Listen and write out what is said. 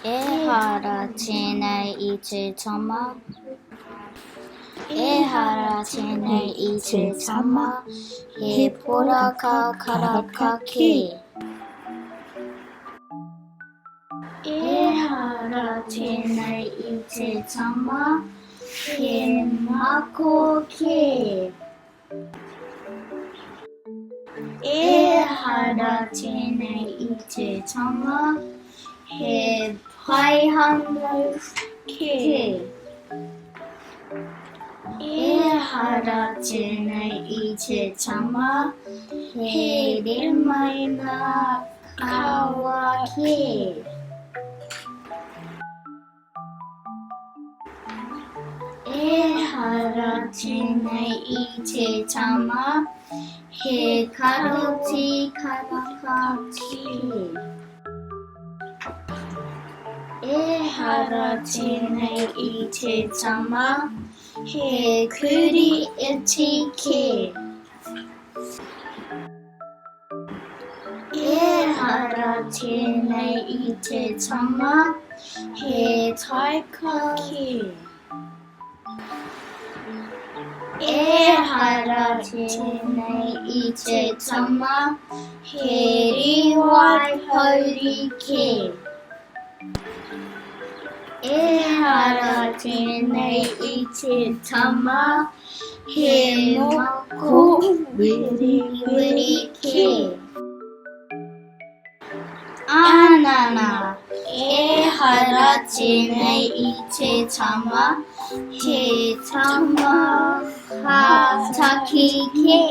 Ehara tēnei I te tama. Ehara tēnei I te tama. He poraka karaka ke. Ehara tēnei I te tama. He mako ke. Ehara tēnei I te tama. He paihana ke. Ehara tēnei I te tama. He remaina kawa ke. Ehara tēnei I te tama. He karoti karaka ke. Ehara tēnei I te tama. He kuri iti ke. Ehara tēnei I te tama. He taika ke. Ehara tēnei I te tama. He riwai hauri ke. Ehara tēnei I te tama. He moko wiri ke. Anana. Ehara tēnei I te tama. He tama hataki ke.